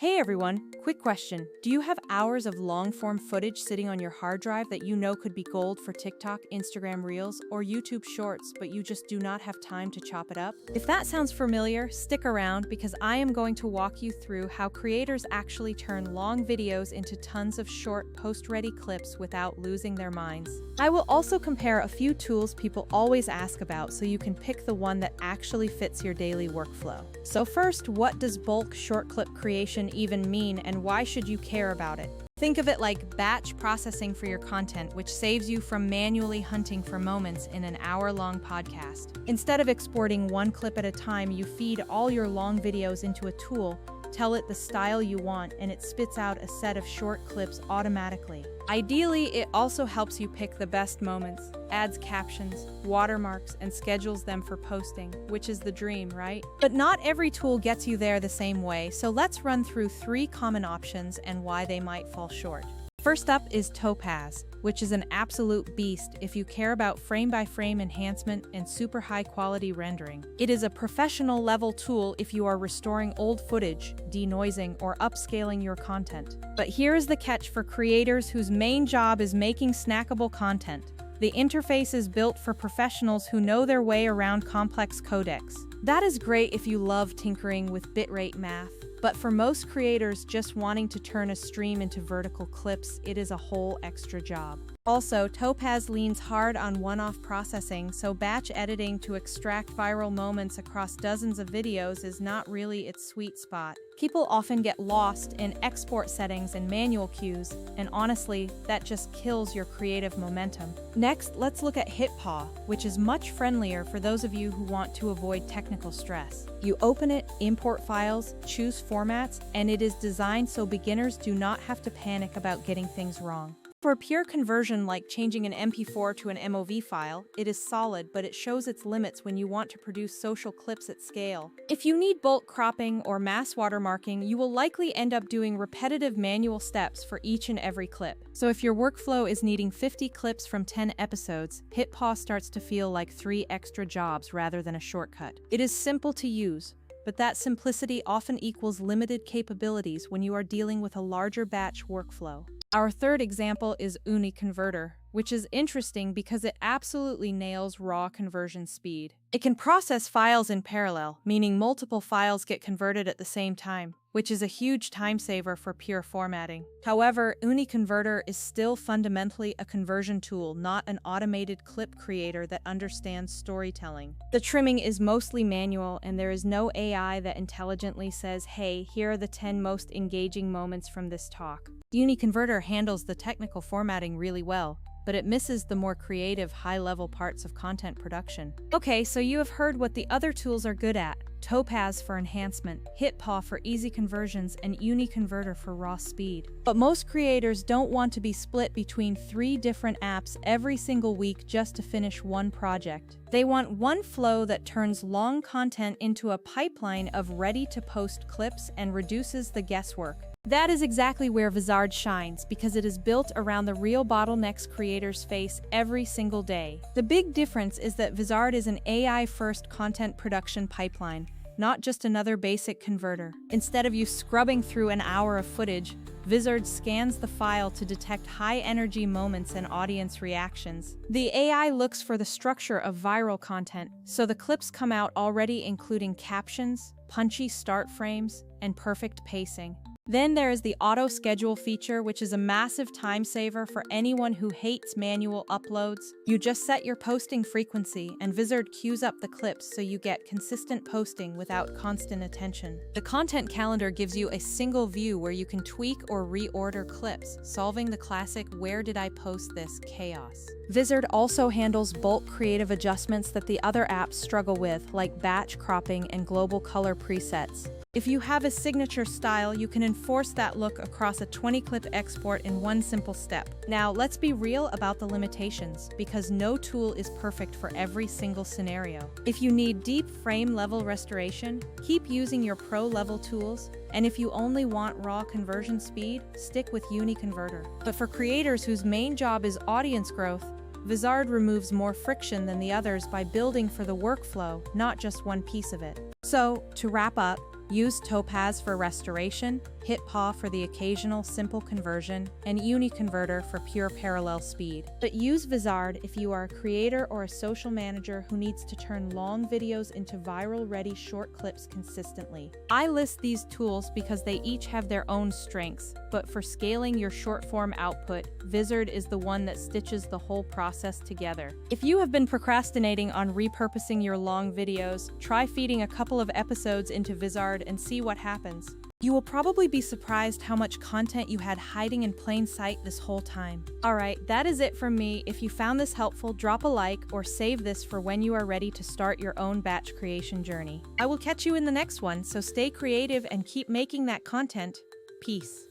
Hey everyone, quick question. Do you have hours of long-form footage sitting on your hard drive that you know could be gold for TikTok, Instagram Reels, or YouTube Shorts, but you just do not have time to chop it up? If that sounds familiar, stick around because I am going to walk you through how creators actually turn long videos into tons of short, post-ready clips without losing their minds. I will also compare a few tools people always ask about so you can pick the one that actually fits your daily workflow. So first, what does bulk short clip creation even mean, and why should you care about it? Think of it like batch processing for your content, which saves you from manually hunting for moments in an hour-long podcast. Instead of exporting one clip at a time, you feed all your long videos into a tool, tell it the style you want, and it spits out a set of short clips automatically. Ideally, it also helps you pick the best moments, adds captions, watermarks, and schedules them for posting, which is the dream, right? But not every tool gets you there the same way, so let's run through 3 common options and why they might fall short. First up is Topaz, which is an absolute beast if you care about frame-by-frame enhancement and super high-quality rendering. It is a professional-level tool if you are restoring old footage, denoising, or upscaling your content. But here is the catch for creators whose main job is making snackable content. The interface is built for professionals who know their way around complex codecs. That is great if you love tinkering with bitrate math. But for most creators just wanting to turn a stream into vertical clips, it is a whole extra job. Also, Topaz leans hard on one-off processing, so batch editing to extract viral moments across dozens of videos is not really its sweet spot. People often get lost in export settings and manual cues, and honestly, that just kills your creative momentum. Next, let's look at HitPaw, which is much friendlier for those of you who want to avoid technical stress. You open it, import files, choose formats, and it is designed so beginners do not have to panic about getting things wrong. For pure conversion like changing an MP4 to an MOV file, it is solid, but it shows its limits when you want to produce social clips at scale. If you need bulk cropping or mass watermarking, you will likely end up doing repetitive manual steps for each and every clip. So if your workflow is needing 50 clips from 10 episodes, HitPaw starts to feel like 3 extra jobs rather than a shortcut. It is simple to use, but that simplicity often equals limited capabilities when you are dealing with a larger batch workflow. Our third example is UniConverter, which is interesting because it absolutely nails raw conversion speed. It can process files in parallel, meaning multiple files get converted at the same time, which is a huge time saver for pure formatting. However, UniConverter is still fundamentally a conversion tool, not an automated clip creator that understands storytelling. The trimming is mostly manual, and there is no AI that intelligently says, "Hey, here are the 10 most engaging moments from this talk." UniConverter handles the technical formatting really well, but it misses the more creative, high-level parts of content production. Okay, so you have heard what the other tools are good at. Topaz for enhancement, HitPaw for easy conversions, and UniConverter for raw speed. But most creators don't want to be split between 3 different apps every single week just to finish one project. They want one flow that turns long content into a pipeline of ready-to-post clips and reduces the guesswork. That is exactly where Vizard shines, because it is built around the real bottlenecks creators face every single day. The big difference is that Vizard is an AI-first content production pipeline, not just another basic converter. Instead of you scrubbing through an hour of footage, Vizard scans the file to detect high-energy moments and audience reactions. The AI looks for the structure of viral content, so the clips come out already including captions, punchy start frames, and perfect pacing. Then there is the auto-schedule feature, which is a massive time saver for anyone who hates manual uploads. You just set your posting frequency, and Vizard queues up the clips so you get consistent posting without constant attention. The content calendar gives you a single view where you can tweak or reorder clips, solving the classic "where did I post this" chaos. Vizard also handles bulk creative adjustments that the other apps struggle with, like batch cropping and global color presets. If you have a signature style, you can enforce that look across a 20-clip export in one simple step. Now, let's be real about the limitations, because no tool is perfect for every single scenario. If you need deep frame-level restoration, keep using your pro-level tools, and if you only want raw conversion speed, stick with UniConverter. But for creators whose main job is audience growth, Vizard removes more friction than the others by building for the workflow, not just one piece of it. So, to wrap up, use Topaz for restoration, hit pause for the occasional simple conversion, and uniconverter for pure parallel speed. But use Vizard if you are a creator or a social manager who needs to turn long videos into viral-ready short clips consistently. I list these tools because they each have their own strengths, but for scaling your short-form output, Vizard is the one that stitches the whole process together. If you have been procrastinating on repurposing your long videos, try feeding a couple of episodes into Vizard and see what happens. You will probably be surprised how much content you had hiding in plain sight this whole time. Alright, that is it from me. If you found this helpful, drop a like or save this for when you are ready to start your own batch creation journey. I will catch you in the next one, so stay creative and keep making that content. Peace.